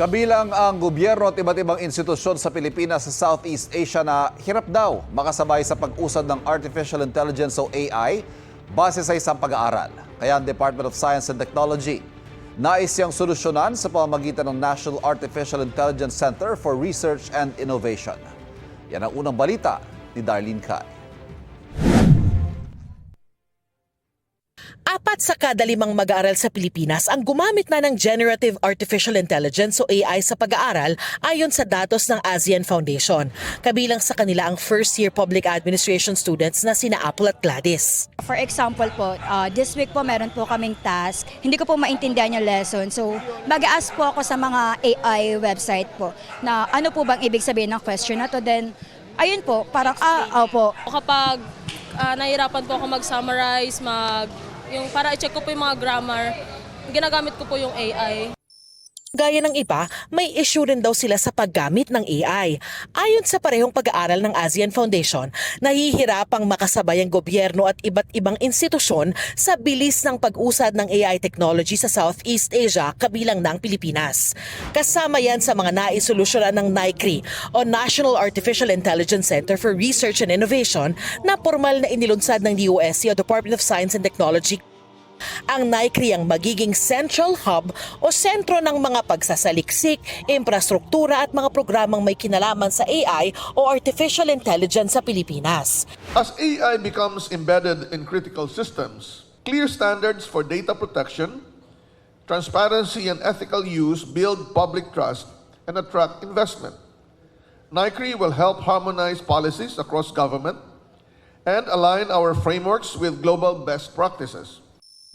Kabilang ang gobyerno at iba't ibang institusyon sa Pilipinas sa Southeast Asia na hirap daw makasabay sa pag-usad ng Artificial Intelligence o AI base sa isang pag-aaral. Kaya ang Department of Science and Technology nais siyang solusyonan sa pamamagitan ng National Artificial Intelligence Center for Research and Innovation. Yan ang unang balita ni Darlene Kai. 4 sa kada 5 mag-aaral sa Pilipinas ang gumamit na ng Generative Artificial Intelligence o AI sa pag-aaral ayon sa datos ng ASEAN Foundation. Kabilang sa kanila ang first-year public administration students na sina Apple at Gladys. For example po, this week po meron po kaming task. Hindi ko po maintindihan yung lesson. So mag-ask po ako sa mga AI website po na ano po bang ibig sabihin ng question na to. Then ayun po, parang opo. Kapag nahihirapan po ako mag-summarize, yung para i-check ko po yung mga grammar, ginagamit ko po yung AI. Gaya ng iba, may issue rin daw sila sa paggamit ng AI. Ayon sa parehong pag-aaral ng ASEAN Foundation, nahihirapang makasabay ang gobyerno at iba't ibang institusyon sa bilis ng pag-usad ng AI technology sa Southeast Asia kabilang ng Pilipinas. Kasama yan sa mga naisolusyonan ng NAICRI o National Artificial Intelligence Center for Research and Innovation na formal na inilunsad ng DOST o Department of Science and Technology. Ang NAICRI ang magiging central hub o sentro ng mga pagsasaliksik, infrastruktura at mga programang may kinalaman sa AI o Artificial Intelligence sa Pilipinas. As AI becomes embedded in critical systems, clear standards for data protection, transparency and ethical use build public trust and attract investment. NICRI will help harmonize policies across government and align our frameworks with global best practices.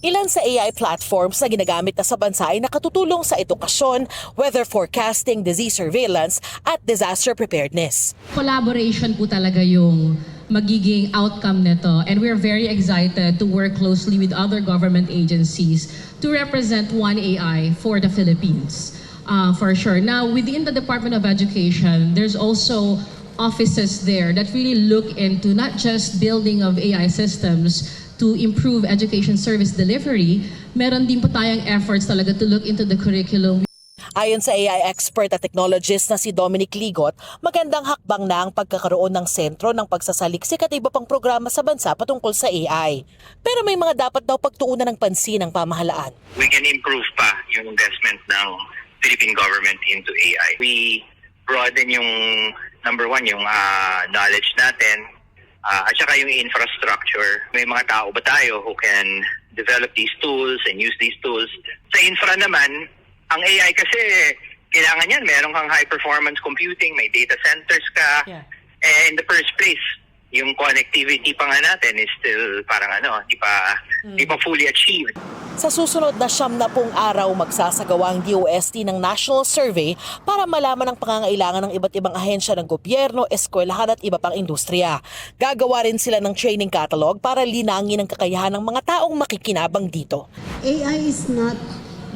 Ilan sa AI platforms na ginagamit na sa bansa ay nakatutulong sa edukasyon, weather forecasting, disease surveillance at disaster preparedness. Collaboration po talaga yung magiging outcome nito, and we're very excited to work closely with other government agencies to represent One AI for the Philippines, for sure. Now, within the Department of Education, there's also offices there that really look into not just building of AI systems to improve education service delivery, meron din po tayong efforts talaga to look into the curriculum. Ayon sa AI expert at technologist na si Dominic Ligot, magandang hakbang na ang pagkakaroon ng sentro ng pagsasaliksik at iba pang programa sa bansa patungkol sa AI. Pero may mga dapat daw pagtuunan ng pansin ng pamahalaan. We can improve pa yung investment ng Philippine government into AI. We broaden yung number one, yung knowledge natin, at saka yung infrastructure. May mga tao ba tayo who can develop these tools and use these tools? Sa infra naman, ang AI kasi kailangan yan. Meron kang high performance computing, may data centers ka. Yeah. And in the first place, yung connectivity pa nga natin is still parang di pa fully achieved. Sa susunod na 70 araw, magsasagawa ang DOST ng National Survey para malaman ang pangangailangan ng iba't ibang ahensya ng gobyerno, eskwelahan at iba pang industriya. Gagawa rin sila ng training catalog para linangin ang kakayahan ng mga taong makikinabang dito. AI is not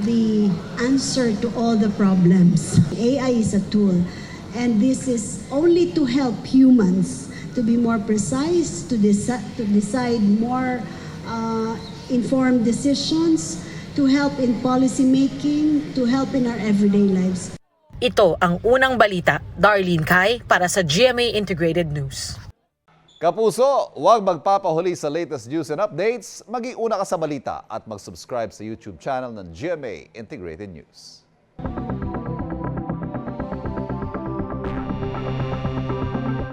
the answer to all the problems. AI is a tool, and this is only to help humans to be more precise, to decide more informed decisions, to help in policy making, to help in our everyday lives. Ito ang unang balita. Darlene Kai para sa GMA Integrated News. Kapuso, huwag magpapahuli sa latest news and updates. Mag-iuna ka sa balita at mag-subscribe sa YouTube channel ng GMA Integrated News.